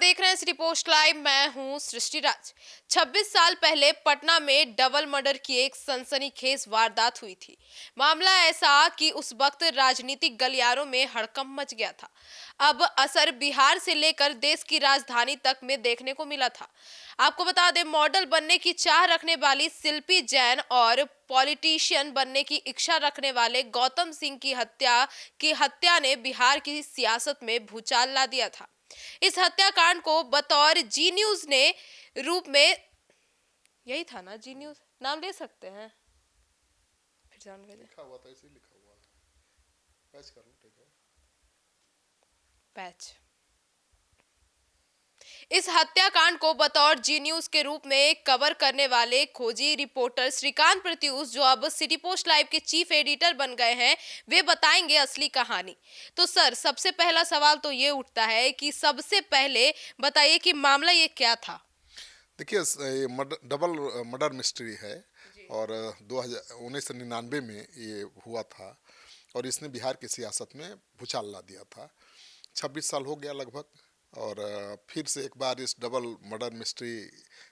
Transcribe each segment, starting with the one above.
देख रहे हैं सिटी पोस्ट लाइव। मैं हूं सृष्टि राज। 26 साल पहले पटना में डबल मर्डर की एक सनसनीखेज वारदात हुई थी। मामला ऐसा कि उस वक्त राजनीतिक गलियारों में हड़कंप मच गया था। अब असर बिहार से लेकर देश की राजधानी तक में देखने को मिला था। आपको बता दें, मॉडल बनने की चाह रखने वाली शिल्पी जैन और पॉलिटिशियन बनने की इच्छा रखने वाले गौतम सिंह की हत्या ने बिहार की सियासत में भूचाल ला दिया था। इस हत्याकांड को बतौर जी न्यूज ने रूप में, यही था ना, जी न्यूज नाम ले सकते हैं, फिर जान गए लिखा हुआ था, इसी लिखा हुआ है। पैच कर लो, ठीक है। पैच। इस हत्याकांड को बतौर जी न्यूज के रूप में कवर करने वाले खोजी रिपोर्टर श्रीकांत प्रत्यूष, जो अब सिटी पोस्ट लाइव के चीफ एडिटर बन गए हैं, वे बताएंगे असली कहानी। तो सर, सबसे पहला सवाल तो ये उठता है कि सबसे पहले बताइए कि मामला ये क्या था। देखिए, ये डबल मर्डर मिस्ट्री है और 1999 में ये हुआ था और इसने बिहार की सियासत में भूचाल ला दिया था। 26 साल हो गया लगभग और फिर से एक बार इस डबल मर्डर मिस्ट्री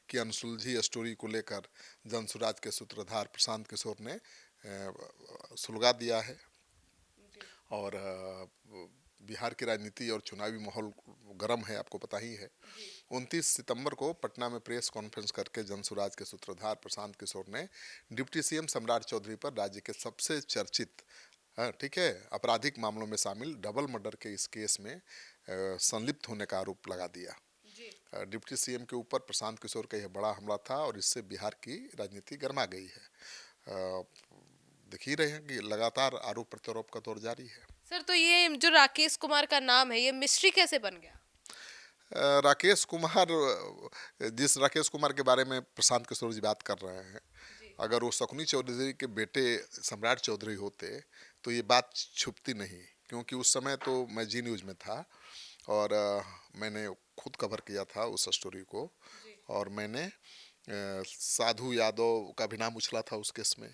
की अनसुलझी स्टोरी को लेकर जनसुराज के सूत्रधार प्रशांत किशोर ने सुलगा दिया है। और बिहार की राजनीति और चुनावी माहौल गर्म है, आपको पता ही है। 29 सितंबर को पटना में प्रेस कॉन्फ्रेंस करके जनसुराज के सूत्रधार प्रशांत किशोर ने डिप्टी सीएम सम्राट चौधरी पर राज्य के सबसे चर्चित, हाँ ठीक है, आपराधिक मामलों में शामिल डबल मर्डर के इस केस में संलिप्त होने का आरोप लगा दिया। डिप्टी सीएम के ऊपर प्रशांत किशोर का यह बड़ा हमला था और इससे बिहार की राजनीति गर्मा गई है। देख ही रहे हैं कि लगातार आरोप प्रत्यारोप का दौर जारी है। सर, तो ये जो राकेश कुमार का नाम है, ये मिस्ट्री कैसे बन गया? राकेश कुमार, जिस राकेश कुमार के बारे में प्रशांत किशोर जी बात कर रहे हैं, अगर वो शकुनी चौधरी के बेटे सम्राट चौधरी होते तो ये बात छुपती नहीं, क्योंकि उस समय तो मैं जी न्यूज़ में था और मैंने खुद कवर किया था उस स्टोरी को। और मैंने साधु यादव का भी नाम उछला था उस केस में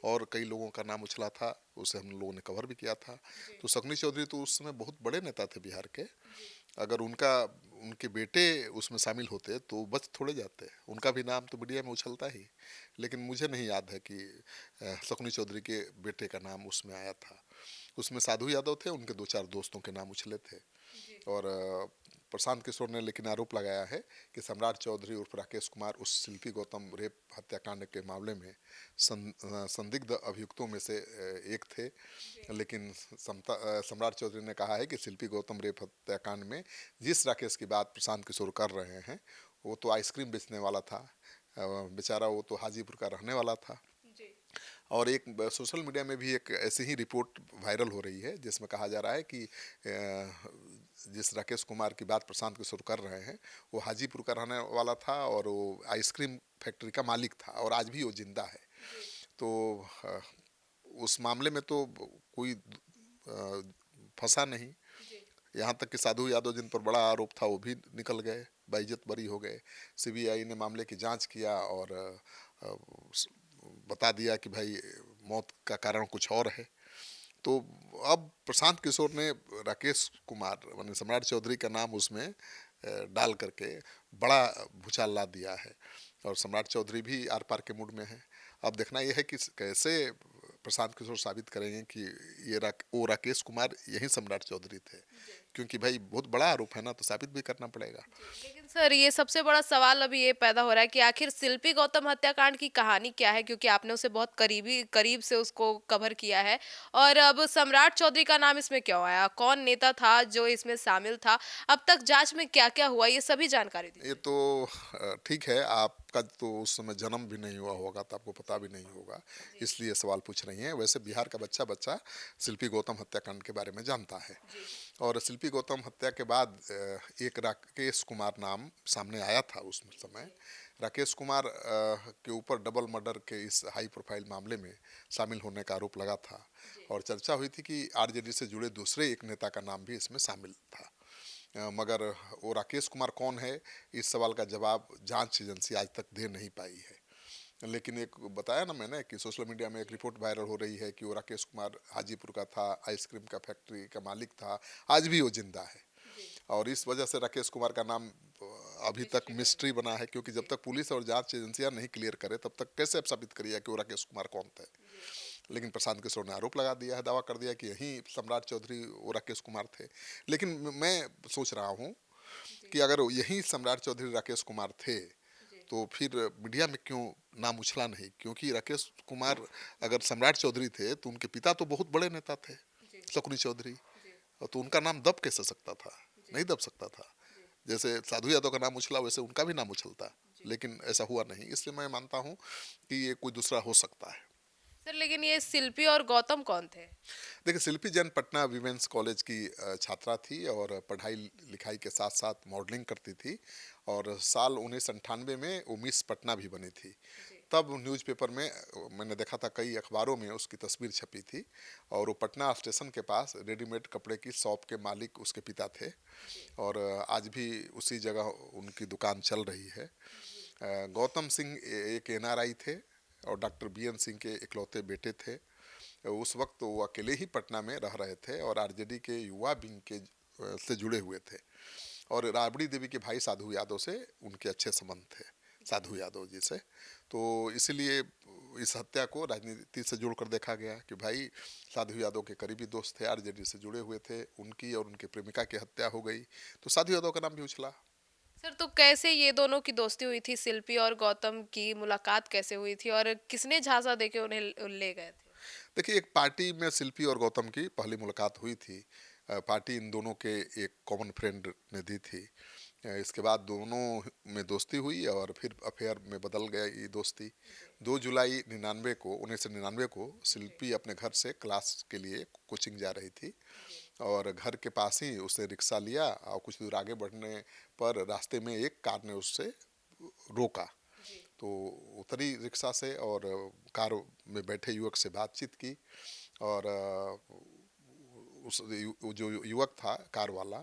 और कई लोगों का नाम उछला था, उसे हम लोगों ने कवर भी किया था। तो शकुनी चौधरी तो उस समय बहुत बड़े नेता थे बिहार के। अगर उनके बेटे उसमें शामिल होते तो बच थोड़े जाते, उनका भी नाम तो मीडिया में उछलता ही। लेकिन मुझे नहीं याद है कि शकुनी चौधरी के बेटे का नाम उसमें आया था। उसमें साधु यादव थे, उनके दो चार दोस्तों के नाम उछले थे। और प्रशांत किशोर ने लेकिन आरोप लगाया है कि सम्राट चौधरी उर्फ राकेश कुमार उस शिल्पी गौतम रेप हत्याकांड के मामले में संदिग्ध अभियुक्तों में से एक थे। लेकिन सम्राट चौधरी ने कहा है कि शिल्पी गौतम रेप हत्याकांड में जिस राकेश की बात प्रशांत किशोर कर रहे हैं वो तो आइसक्रीम बेचने वाला था, बेचारा वो तो हाजीपुर का रहने वाला था। और एक सोशल मीडिया में भी एक ऐसी ही रिपोर्ट वायरल हो रही है जिसमें कहा जा रहा है कि जिस राकेश कुमार की बात प्रशांत किशोर कर रहे हैं वो हाजीपुर का रहने वाला था और वो आइसक्रीम फैक्ट्री का मालिक था और आज भी वो जिंदा है। तो उस मामले में तो कोई फंसा नहीं, यहाँ तक कि साधु यादव जिन पर बड़ा आरोप था वो भी निकल गए, बाइज्जत बरी हो गए। सीबीआई ने मामले की जांच किया और बता दिया कि भाई मौत का कारण कुछ और है। तो अब प्रशांत किशोर ने राकेश कुमार माने सम्राट चौधरी का नाम उसमें डाल करके बड़ा भूचाल ला दिया है और सम्राट चौधरी भी आर पार के मूड में है। अब देखना यह है कि कैसे प्रशांत किशोर साबित करेंगे कि वो राकेश कुमार यही सम्राट चौधरी थे, क्योंकि भाई बहुत बड़ा आरोप है ना, तो साबित भी करना पड़ेगा। लेकिन सर, ये सबसे बड़ा सवाल अभी ये पैदा हो रहा है कि आखिर शिल्पी गौतम हत्याकांड की कहानी क्या है, क्योंकि आपने उसे बहुत करीब से उसको कवर किया है। और अब सम्राट चौधरी का नाम इसमें क्यों आया, कौन नेता था जो इसमें शामिल था, अब तक जांच में क्या क्या हुआ, ये सभी जानकारी ये दीजिए। तो ठीक है, आपका तो उस समय जन्म भी नहीं हुआ होगा तो आपको पता भी नहीं होगा, इसलिए सवाल पूछ रही हैं। वैसे बिहार का बच्चा बच्चा शिल्पी गौतम हत्याकांड के बारे में जानता है। और शिल्पी गौतम हत्या के बाद एक राकेश कुमार नाम सामने आया था उस समय। राकेश कुमार के ऊपर डबल मर्डर के इस हाई प्रोफाइल मामले में शामिल होने का आरोप लगा था और चर्चा हुई थी कि आरजेडी से जुड़े दूसरे एक नेता का नाम भी इसमें शामिल था। मगर वो राकेश कुमार कौन है, इस सवाल का जवाब जांच एजेंसी आज तक दे नहीं पाई है। लेकिन एक बताया ना मैंने कि सोशल मीडिया में एक रिपोर्ट वायरल हो रही है कि वो राकेश कुमार हाजीपुर का था, आइसक्रीम का फैक्ट्री का मालिक था, आज भी वो जिंदा है। और इस वजह से राकेश कुमार का नाम अभी तक मिस्ट्री बना है, क्योंकि जब तक पुलिस और जांच एजेंसियां नहीं क्लियर करे तब तक कैसे आप साबित करिए कि वो राकेश कुमार कौन थे। लेकिन प्रशांत किशोर ने आरोप लगा दिया है, दावा कर दिया कि यही सम्राट चौधरी वो राकेश कुमार थे। लेकिन मैं सोच रहा हूँ कि अगर यही सम्राट चौधरी राकेश कुमार थे तो फिर मीडिया में क्यों नाम उछला नहीं, क्योंकि राकेश कुमार अगर सम्राट चौधरी थे तो उनके पिता तो बहुत बड़े नेता थे, शकुनी चौधरी, तो उनका नाम दब कैसे सकता था, नहीं दब सकता था। जैसे साधु यादव का नाम उछला वैसे उनका भी नाम उछलता, लेकिन ऐसा हुआ नहीं। इसलिए मैं मानता हूँ कि ये कोई दूसरा हो सकता है। सर लेकिन ये शिल्पी और गौतम कौन थे? देखिए, शिल्पी जैन पटना विमेंस कॉलेज की छात्रा थी और पढ़ाई लिखाई के साथ साथ मॉडलिंग करती थी, और साल 1998 में वो मिस पटना भी बनी थी। तब न्यूज़पेपर में मैंने देखा था, कई अखबारों में उसकी तस्वीर छपी थी, और वो पटना स्टेशन के पास रेडीमेड कपड़े की शॉप के मालिक उसके पिता थे, और आज भी उसी जगह उनकी दुकान चल रही है। गौतम सिंह एक एनआरआई थे और डॉक्टर बीएन सिंह के इकलौते बेटे थे। उस वक्त वो अकेले ही पटना में रह रहे थे और आरजेडी के युवा विंग के से जुड़े हुए थे, और राबड़ी देवी के भाई साधु यादव से उनके अच्छे संबंध थे, साधु यादव जी से। तो इसलिए इस हत्या को राजनीति से जोड़कर देखा गया कि भाई साधु यादव के करीबी दोस्त थे, आरजेडी से जुड़े हुए थे, उनकी और उनके प्रेमिका की हत्या हो गई तो साधु यादव का नाम भी उछला। सर तो कैसे ये दोनों की दोस्ती हुई थी, शिल्पी और गौतम की मुलाकात कैसे हुई थी और किसने झांसा देके उन्हें ले गए थे? देखिए, एक पार्टी में शिल्पी और गौतम की पहली मुलाकात हुई थी। पार्टी इन दोनों के एक कॉमन फ्रेंड ने दी थी। इसके बाद दोनों में दोस्ती हुई और फिर अफेयर में बदल गया ये दोस्ती। 2 जुलाई 1999 को शिल्पी अपने घर से क्लास के लिए कोचिंग जा रही थी, और घर के पास ही उसने रिक्शा लिया, और कुछ दूर आगे बढ़ने पर रास्ते में एक कार ने उससे रोका। तो उतरी रिक्शा से और कार में बैठे युवक से बातचीत की, और वो जो युवक था कार वाला,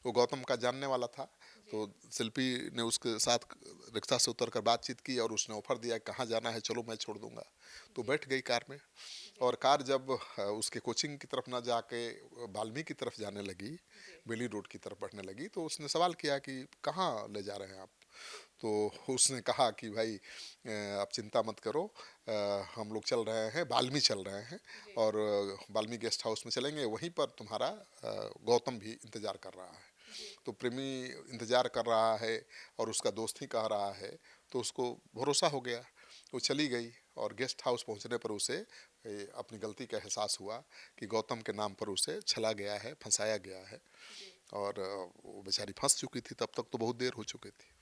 वो गौतम का जानने वाला था। तो शिल्पी ने उसके साथ रिक्शा से उतरकर बातचीत की और उसने ऑफर दिया कहाँ जाना है, चलो मैं छोड़ दूंगा। तो बैठ गई कार में, और कार जब उसके कोचिंग की तरफ ना जाके बाल्मी की तरफ जाने लगी, बेली रोड की तरफ बढ़ने लगी, तो उसने सवाल किया कि कहाँ ले जा रहे हैं आप। तो उसने कहा कि भाई आप चिंता मत करो, हम लोग चल रहे हैं, बाल्मी चल रहे हैं, और बाल्मी गेस्ट हाउस में चलेंगे, वहीं पर तुम्हारा गौतम भी इंतज़ार कर रहा है। तो प्रेमी इंतज़ार कर रहा है और उसका दोस्त ही कह रहा है, तो उसको भरोसा हो गया। वो चली गई, और गेस्ट हाउस पहुंचने पर उसे अपनी गलती का एहसास हुआ कि गौतम के नाम पर उसे छला गया है, फंसाया गया है, और वो बेचारी फंस चुकी थी। तब तक तो बहुत देर हो चुकी थी।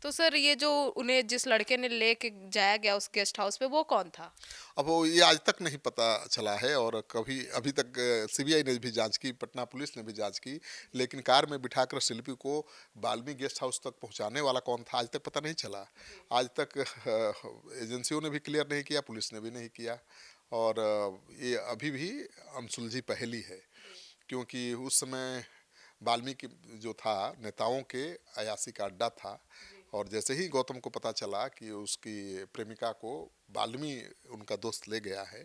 तो सर ये जो उन्हें जिस लड़के ने लेके जाया गया उस गेस्ट हाउस पे, वो कौन था? अब वो ये आज तक नहीं पता चला है, और कभी अभी तक सीबीआई ने भी जांच की, पटना पुलिस ने भी जांच की, लेकिन कार में बिठाकर शिल्पी को बाल्मी गेस्ट हाउस तक पहुंचाने वाला कौन था आज तक पता नहीं चला। आज तक एजेंसियों ने भी क्लियर नहीं किया, पुलिस ने भी नहीं किया, और ये अभी भी अनसुलझी पहेली है, क्योंकि उस समय वाल्मीकि जो था नेताओं के अयासी का अड्डा था, और जैसे ही गौतम को पता चला कि उसकी प्रेमिका को बाल्मी उनका दोस्त ले गया है,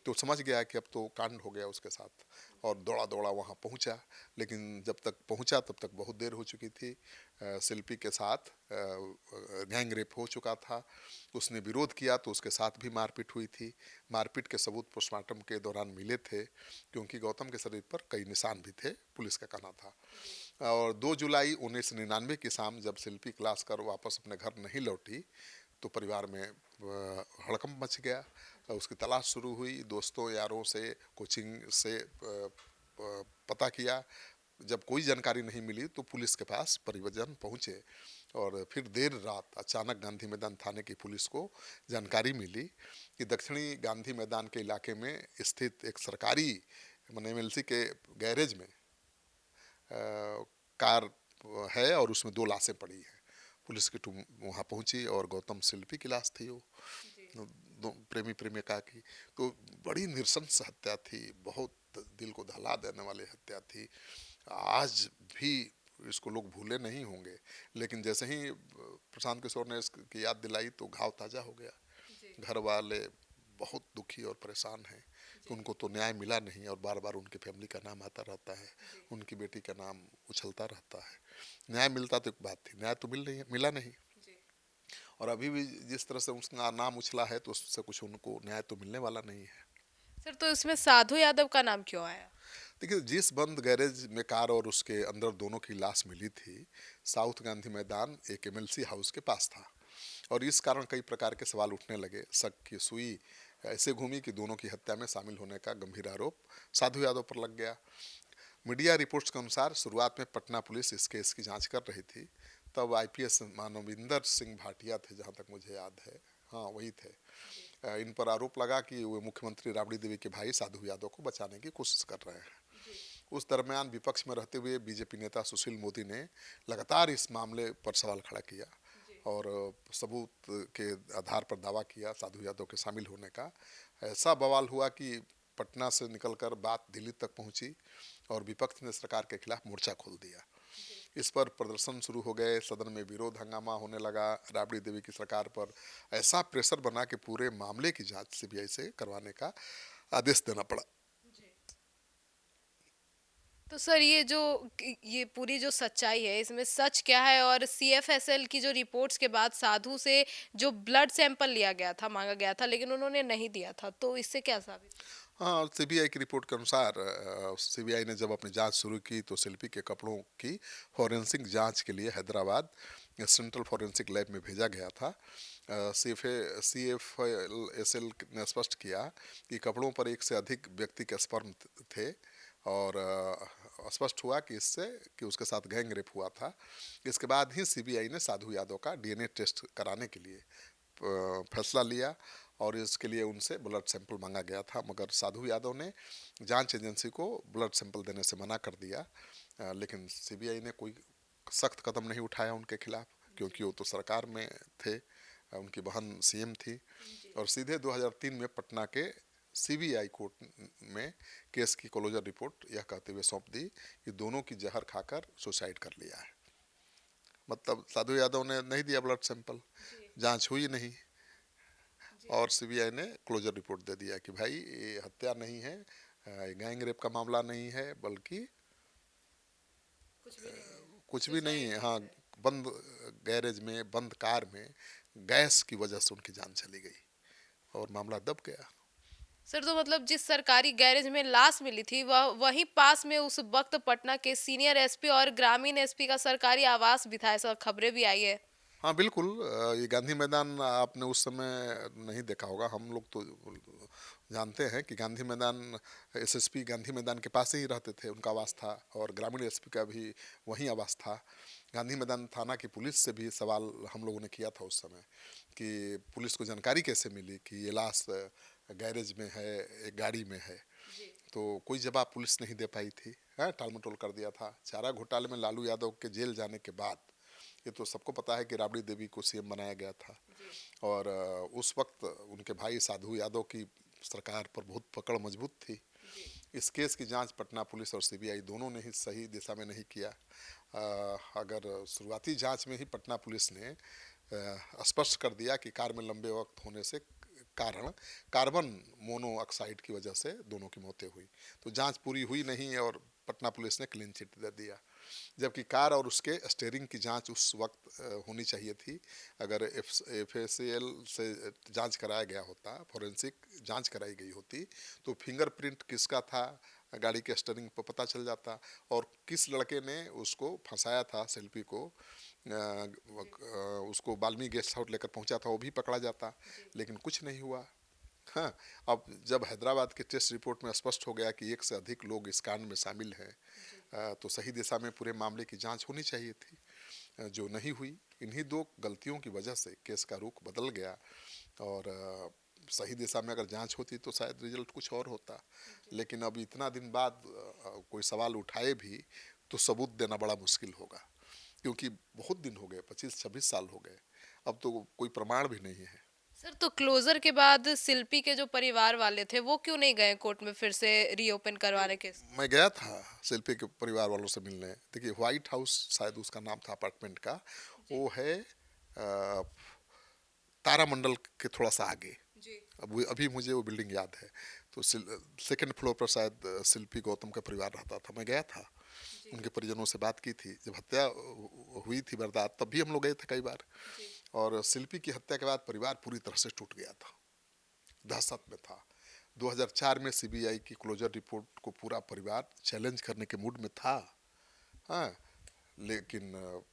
तो समझ गया कि अब तो कांड हो गया उसके साथ, और दौड़ा दौड़ा वहाँ पहुँचा। लेकिन जब तक पहुँचा तब तक बहुत देर हो चुकी थी। शिल्पी के साथ गैंग रेप हो चुका था। उसने विरोध किया तो उसके साथ भी मारपीट हुई थी। मारपीट के सबूत पोस्टमार्टम के दौरान मिले थे, क्योंकि गौतम के शरीर पर कई निशान भी थे, पुलिस का कहना था। और 2 जुलाई 1999 की शाम जब शिल्पी क्लास कर वापस अपने घर नहीं लौटी, तो परिवार में हड़कंप मच गया। उसकी तलाश शुरू हुई, दोस्तों यारों से, कोचिंग से पता किया। जब कोई जानकारी नहीं मिली तो पुलिस के पास परिजन पहुंचे, और फिर देर रात अचानक गांधी मैदान थाने की पुलिस को जानकारी मिली कि दक्षिणी गांधी मैदान के इलाके में स्थित एक सरकारी एमएलसी के गैरेज में कार है, और उसमें 2 लाशें पड़ी हैं। पुलिस की टीम वहाँ पहुंची, और गौतम शिल्पी की लाश थी वो, दो प्रेमी प्रेमिका की। तो बड़ी नृशंस हत्या थी, बहुत दिल को दहला देने वाली हत्या थी। आज भी इसको लोग भूले नहीं होंगे, लेकिन जैसे ही प्रशांत किशोर ने इसकी याद दिलाई तो घाव ताज़ा हो गया। घर वाले बहुत दुखी और परेशान हैं, उनको तो न्याय मिला नहीं और बार बार उनकी फैमिली का नाम आता रहता है, उनकी बेटी का नाम उछलता रहता है। न्याय मिलता तो एक बात थी, न्याय तो मिला नहीं। और अभी भी जिस तरह से उसका नाम उछला है तो उससे कुछ उनको न्याय तो मिलने वाला नहीं है। सर, तो इसमें साधु यादव का नाम क्यों आया? देखिए, जिस बंद गैरेज में कार और उसके अंदर दोनों की लाश मिली थी, साउथ गांधी मैदान एक एमएलसी हाउस के पास था, और इस कारण कई प्रकार के सवाल उठने लगे। शक की सुई ऐसे घूमी कि दोनों की हत्या में शामिल होने का गंभीर आरोप साधु यादव पर लग गया। मीडिया रिपोर्ट्स के अनुसार शुरुआत में पटना पुलिस इस केस की जांच कर रही थी। तब आईपीएस मानविंदर सिंह भाटिया थे, जहां तक मुझे याद है, हाँ वही थे। इन पर आरोप लगा कि वे मुख्यमंत्री राबड़ी देवी के भाई साधु यादव को बचाने की कोशिश कर रहे हैं। उस दरमियान विपक्ष में रहते हुए बीजेपी नेता सुशील मोदी ने लगातार इस मामले पर सवाल खड़ा किया और सबूत के आधार पर दावा किया साधु यादव के शामिल होने का। ऐसा बवाल हुआ कि पटना से निकलकर बात दिल्ली तक पहुंची और विपक्ष ने सरकार के खिलाफ मोर्चा खोल दिया। इस पर प्रदर्शन शुरू हो गए, सदन में विरोध हंगामा होने लगा। राबड़ी देवी की सरकार पर ऐसा प्रेशर बना कि पूरे मामले की जांच सीबीआई से करवाने का आदेश देना पड़ा। तो सर, ये पूरी जो सच्चाई है, इसमें सच क्या है? और सीएफएसएल की जो रिपोर्ट्स के बाद साधु से जो ब्लड सैंपल लिया गया था, मांगा गया था, लेकिन उन्होंने नहीं दिया था, तो इससे क्या साबित? हाँ, सीबीआई की रिपोर्ट के अनुसार सीबीआई ने जब अपनी जांच शुरू की तो शिल्पी के कपड़ों की फॉरेंसिक जांच के लिए हैदराबाद सेंट्रल फॉरेंसिक लैब में भेजा गया था। सीएफएसएल ने स्पष्ट किया कि कपड़ों पर एक से अधिक व्यक्ति के स्पर्म थे और स्पष्ट हुआ कि इससे कि उसके साथ गैंग रेप हुआ था। इसके बाद ही सीबीआई ने साधु यादव का डीएनए टेस्ट कराने के लिए फैसला लिया और इसके लिए उनसे ब्लड सैंपल मांगा गया था, मगर साधु यादव ने जांच एजेंसी को ब्लड सैंपल देने से मना कर दिया। लेकिन सीबीआई ने कोई सख्त कदम नहीं उठाया उनके खिलाफ, क्योंकि वो तो सरकार में थे, उनकी बहन सीएम थी। और सीधे 2003 में पटना के सीबीआई कोर्ट में केस की क्लोजर रिपोर्ट यह कहते हुए सौंप दी कि दोनों की जहर खाकर सुसाइड कर लिया है। मतलब साधु यादव ने नहीं दिया ब्लड सैंपल, जांच हुई नहीं और सीबीआई ने क्लोजर रिपोर्ट दे दिया कि भाई ये हत्या नहीं है, गैंग रेप का मामला नहीं है, बल्कि कुछ भी नहीं है। हाँ, बंद गैरेज में, बंद कार में गैस की वजह से उनकी जान चली गई और मामला दब गया। सर, तो मतलब जिस सरकारी गैरेज में लाश मिली थी, वह वहीं पास में उस वक्त पटना के सीनियर एसपी और ग्रामीण एसपी का सरकारी आवास भी था, ऐसा खबरें भी आई है। हाँ बिल्कुल, ये गांधी मैदान आपने उस समय नहीं देखा होगा, हम लोग तो जानते हैं कि गांधी मैदान, एसएसपी गांधी मैदान के पास ही रहते थे, उनका आवास था, और ग्रामीण एसपी का भी वहीं आवास था। गांधी मैदान थाना की पुलिस से भी सवाल हम लोगों ने किया था उस समय कि पुलिस को जानकारी कैसे मिली कि ये लाश गैरेज में है, एक गाड़ी में है। तो कोई जवाब पुलिस नहीं दे पाई थी, टाल मटोल कर दिया था। चारा घोटाले में लालू यादव के जेल जाने के बाद ये तो सबको पता है कि राबड़ी देवी को सीएम बनाया गया था और उस वक्त उनके भाई साधु यादव की सरकार पर बहुत पकड़ मजबूत थी। इस केस की जांच पटना पुलिस और सीबीआई दोनों ने ही सही दिशा में नहीं किया। अगर शुरुआती जांच में ही पटना पुलिस ने स्पष्ट कर दिया कि कार में लंबे वक्त होने से कारण कार्बन मोनोऑक्साइड की वजह से दोनों की मौतें हुई, तो जांच पूरी हुई नहीं और पटना पुलिस ने क्लीन चिट दे दिया। जबकि कार और उसके स्टीयरिंग की जांच उस वक्त होनी चाहिए थी। अगर एफएसएल से जांच कराया गया होता, फॉरेंसिक जांच कराई गई होती, तो फिंगरप्रिंट किसका था गाड़ी के स्टीयरिंग पर पता चल जाता और किस लड़के ने उसको फंसाया था सेल्फी को, उसको बाल्मी गेस्ट हाउस लेकर पहुंचा था, वो भी पकड़ा जाता। लेकिन कुछ नहीं हुआ। हाँ, अब जब हैदराबाद के टेस्ट रिपोर्ट में स्पष्ट हो गया कि एक से अधिक लोग इस कांड में शामिल हैं, तो सही दिशा में पूरे मामले की जांच होनी चाहिए थी, जो नहीं हुई। इन्हीं दो गलतियों की वजह से केस का रुख बदल गया और सही दिशा में अगर जांच होती तो शायद रिजल्ट कुछ और होता। लेकिन अब इतना दिन बाद कोई सवाल उठाए भी तो सबूत देना बड़ा मुश्किल होगा, क्योंकि बहुत दिन हो गए, 25-26 साल हो गए, अब तो कोई प्रमाण भी नहीं है। सर, तो क्लोजर के बाद शिल्पी के जो परिवार वाले थे, वो क्यों नहीं गए कोर्ट में फिर से रीओपन करवाने के? मैं गया था शिल्पी के परिवार वालों से मिलने। देखिए, व्हाइट हाउस शायद उसका नाम था अपार्टमेंट का, वो है तारामंडल के थोड़ा सा आगे। जी। अब अभी मुझे वो बिल्डिंग याद है। तो सेकंड फ्लोर पर शायद शिल्पी गौतम का परिवार रहता था। मैं गया था, उनके परिजनों से बात की थी। जब हत्या हुई थी वारदात, तब भी हम लोग गए थे कई बार। और शिल्पी की हत्या के बाद परिवार पूरी तरह से टूट गया था, दहशत में था। 2004 में सीबीआई की क्लोजर रिपोर्ट को पूरा परिवार चैलेंज करने के मूड में था। हाँ, लेकिन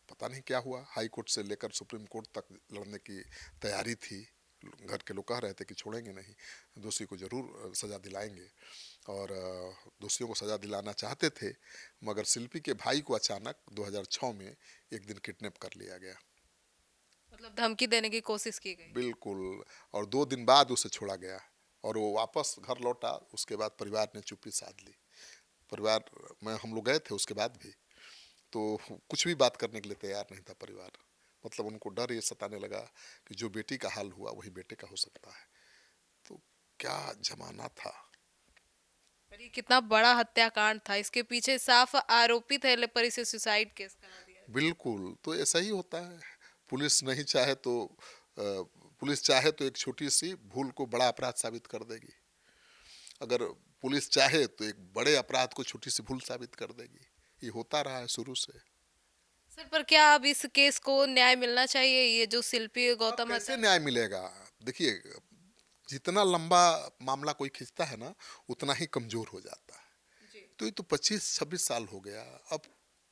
पता नहीं क्या हुआ। हाई कोर्ट से लेकर सुप्रीम कोर्ट तक लड़ने की तैयारी थी। घर के लोग कह रहे थे कि छोड़ेंगे नहीं, दोषी को जरूर सज़ा दिलाएंगे, और दोषियों को सज़ा दिलाना चाहते थे। मगर शिल्पी के भाई को अचानक 2006 में एक दिन किडनैप कर लिया गया। मतलब धमकी देने की कोशिश की गई। बिल्कुल। और 2 दिन बाद उसे छोड़ा गया और वो वापस घर लौटा। उसके बाद परिवार ने चुप्पी साध ली। परिवार में हम लोग गए थे उसके बाद भी, तो कुछ भी बात करने के लिए तैयार नहीं था परिवार। मतलब उनको डर ये सताने लगा कि जो बेटी का हाल हुआ वही बेटे का हो सकता है। तो क्या जमाना था। पर ये कितना बड़ा हत्याकांड था, इसके पीछे साफ आरोपी थे पर इसे सुसाइड केस करा दिया। बिल्कुल, तो ऐसा ही होता है। पुलिस नहीं चाहे तो पुलिस चाहे तो एक छोटी सी भूल को बड़ा अपराध साबित कर देगी। अगर पुलिस चाहे तो एक बड़े अपराध को छोटी सी भूल साबित कर देगी। ये होता रहा है शुरू से। सर, पर क्या अब इस केस को न्याय मिलना चाहिए? ये जो शिल्पी अब गौतम कैसे हत्या। न्याय मिलेगा? देखिए, जितना लंबा मामला कोई खींचता है ना, उतना ही कमजोर हो जाता है। जी। तो ये तो 25-26 साल हो गया। अब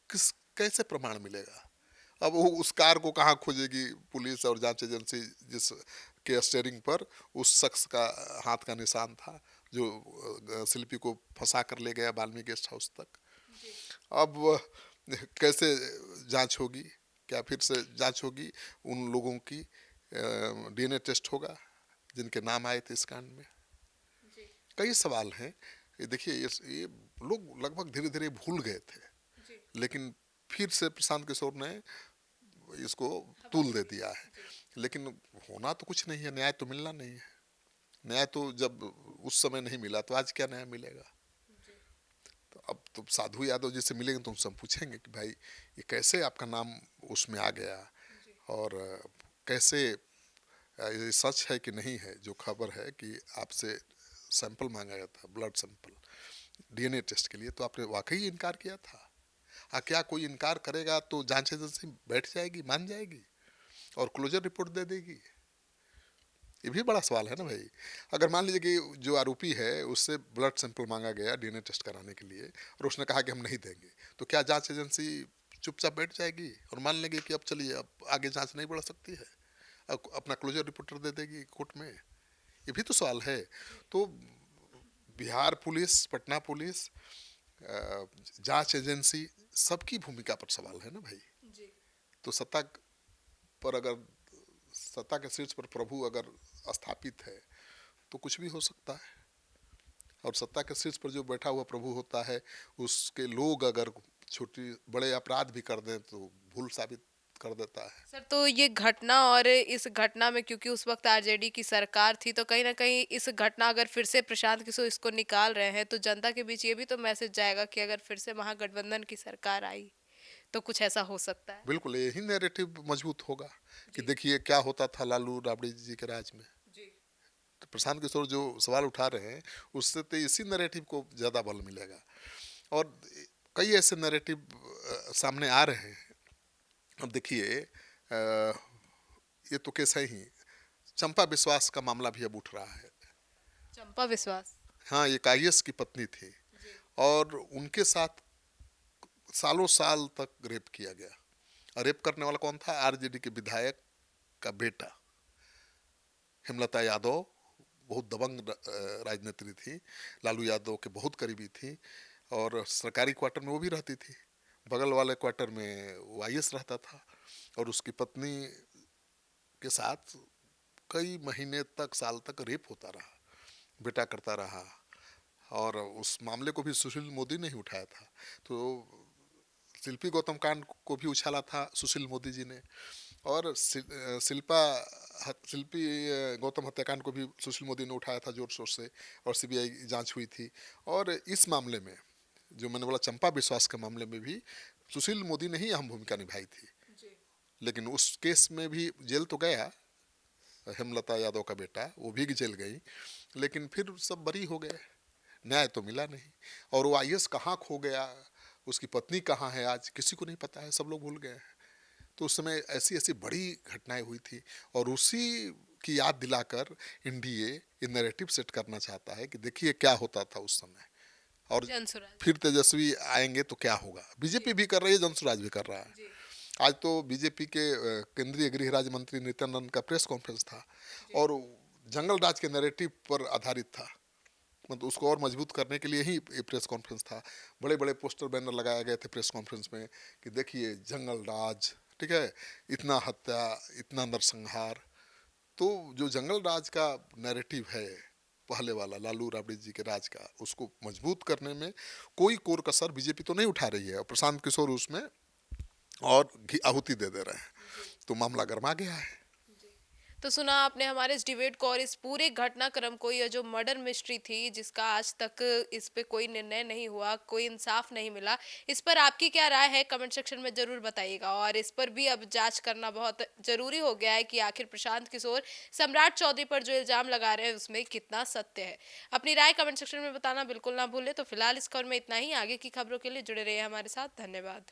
किस कैसे प्रमाण मिलेगा? अब वो उस कार को कहाँ खोजेगी पुलिस और जांच एजेंसी जिस के स्टेयरिंग पर उस शख्स का हाथ का निशान था जो शिल्पी को फंसा कर ले गया वाल्मीकि गेस्ट हाउस तक। जी। अब कैसे जांच होगी? क्या फिर से जांच होगी? उन लोगों की डीएनए टेस्ट होगा जिनके नाम आए थे इस कांड में? जी। कई सवाल हैं। ये देखिए, ये लोग लगभग धीरे धीरे भूल गए थे, जी। लेकिन फिर से प्रशांत किशोर ने इसको तूल दे दिया है। लेकिन होना तो कुछ नहीं है, न्याय तो मिलना नहीं है। न्याय तो जब उस समय नहीं मिला तो आज क्या न्याय मिलेगा? तो अब तो साधु यादव जी से मिलेंगे तो उनसे हम पूछेंगे कि भाई ये कैसे आपका नाम उसमें आ गया, और कैसे ये सच है कि नहीं है जो खबर है कि आपसे सैंपल मांगा गया था, ब्लड सैंपल डीएनए टेस्ट के लिए, तो आपने वाकई इनकार किया था। हाँ, क्या कोई इनकार करेगा तो जांच एजेंसी बैठ जाएगी, मान जाएगी और क्लोजर रिपोर्ट दे देगी? ये भी बड़ा सवाल है ना भाई। अगर मान लीजिए कि जो आरोपी है उससे ब्लड सैंपल मांगा गया डीएनए टेस्ट कराने के लिए और उसने कहा कि हम नहीं देंगे, तो क्या जांच एजेंसी चुपचाप बैठ जाएगी और मान लेंगे कि अब चलिए अब आगे जांच नहीं बढ़ सकती है, अब अपना क्लोजर रिपोर्टर दे देगी कोर्ट में? ये भी तो सवाल है। तो बिहार पुलिस, पटना पुलिस, जांच एजेंसी, सबकी भूमिका पर सवाल है ना भाई। जी। तो सत्ता पर अगर सत्ता के शीर्ष पर प्रभु अगर स्थापित है तो कुछ भी हो सकता है। और सत्ता के शीर्ष पर जो बैठा हुआ प्रभु होता है उसके लोग अगर छोटी बड़े अपराध भी कर दें तो भूल साबित कर देता है। सर, तो ये घटना और इस घटना में क्योंकि उस वक्त आरजेडी की सरकार थी, तो कहीं ना कहीं इस घटना अगर फिर से प्रशांत किशोर इसको निकाल रहे हैं तो जनता के बीच ये भी तो मैसेज जाएगा कि अगर फिर से महागठबंधन की सरकार आई तो कुछ ऐसा हो सकता है। बिल्कुल, यही नैरेटिव मजबूत होगा कि जी। देखिए क्या होता था लालू राबड़ी जी के राज में। जी। तो प्रशांत किशोर जो सवाल उठा रहे हैं उससे तो इसी नैरेटिव को ज़्यादा बल मिलेगा। और कई ऐसे नैरेटिव सामने आ रहे हैं। अब देखिए, ये तो कैसा ही चंपा विश्वास का मामला भी अब उठ रहा है। चंपा विश्वास। हाँ, एक आईएएस की पत्नी थी जी। और उनके साथ सालों साल तक रेप किया गया। रेप करने वाला कौन था? आरजेडी के विधायक का बेटा हेमलता यादव। बहुत दबंग राजनेत्री थी, लालू यादव के बहुत करीबी थी और सरकारी क्वार्टर में वो भी रहती थी। बगल वाले क्वार्टर में वो आईएएस रहता था और उसकी पत्नी के साथ कई महीने तक, साल तक रेप होता रहा, बेटा करता रहा। और उस मामले को भी सुशील मोदी ने ही उठाया था। तो शिल्पी गौतम कांड को भी उछाला था सुशील मोदी जी ने, और शिल्पी गौतम हत्याकांड को भी सुशील मोदी ने उठाया था जोर शोर से, और सीबीआई जांच हुई थी। और इस मामले में जो मैंने बोला चंपा विश्वास के मामले में भी सुशील मोदी ने ही अहम भूमिका निभाई थी। जी। लेकिन उस केस में भी जेल तो गया हेमलता यादव का बेटा, वो भी जेल गई, लेकिन फिर सब बरी हो गए। न्याय तो मिला नहीं। और वो आईएएस कहाँ खो गया, उसकी पत्नी कहाँ है आज, किसी को नहीं पता है, सब लोग भूल गए हैं। तो उस समय ऐसी ऐसी बड़ी घटनाएं हुई थी, और उसी की याद दिलाकर एनडीए ये नैरेटिव सेट करना चाहता है कि देखिए क्या होता था उस समय, और जनसुराज। फिर तेजस्वी आएंगे तो क्या होगा। जी। बीजेपी भी कर रही है, जनसुराज भी कर रहा है। जी। आज तो बीजेपी के केंद्रीय गृह राज्य मंत्री नित्यानंद का प्रेस कॉन्फ्रेंस था, जी। और जंगल राज के नैरेटिव पर आधारित था। मतलब उसको और मजबूत करने के लिए ही ये प्रेस कॉन्फ्रेंस था। बड़े बड़े पोस्टर बैनर लगाए गए थे प्रेस कॉन्फ्रेंस में कि देखिए जंगल राज, ठीक है, इतना हत्या, इतना नरसंहार। तो जो जंगल राज का नैरेटिव है पहले वाला, लालू राबड़ी जी के राज का, उसको मजबूत करने में कोई कोर कसर बीजेपी तो नहीं उठा रही है, और प्रशांत किशोर उसमें और आहुति दे दे रहे हैं। जी। तो मामला गर्मा गया है। जी। तो सुना आपने हमारे इस डिबेट को और इस पूरे घटनाक्रम को, ये जो मर्डर मिस्ट्री थी जिसका आज तक इस पे कोई निर्णय नहीं हुआ, कोई इंसाफ नहीं मिला, इस पर आपकी क्या राय है कमेंट सेक्शन में जरूर बताइएगा। और इस पर भी अब जांच करना बहुत जरूरी हो गया है कि आखिर प्रशांत किशोर सम्राट चौधरी पर जो इल्जाम लगा रहे हैं उसमें कितना सत्य है। अपनी राय कमेंट सेक्शन में बताना बिल्कुल ना भूलें। तो फिलहाल इस खबर में इतना ही। आगे की खबरों के लिए जुड़े रहिए हमारे साथ। धन्यवाद।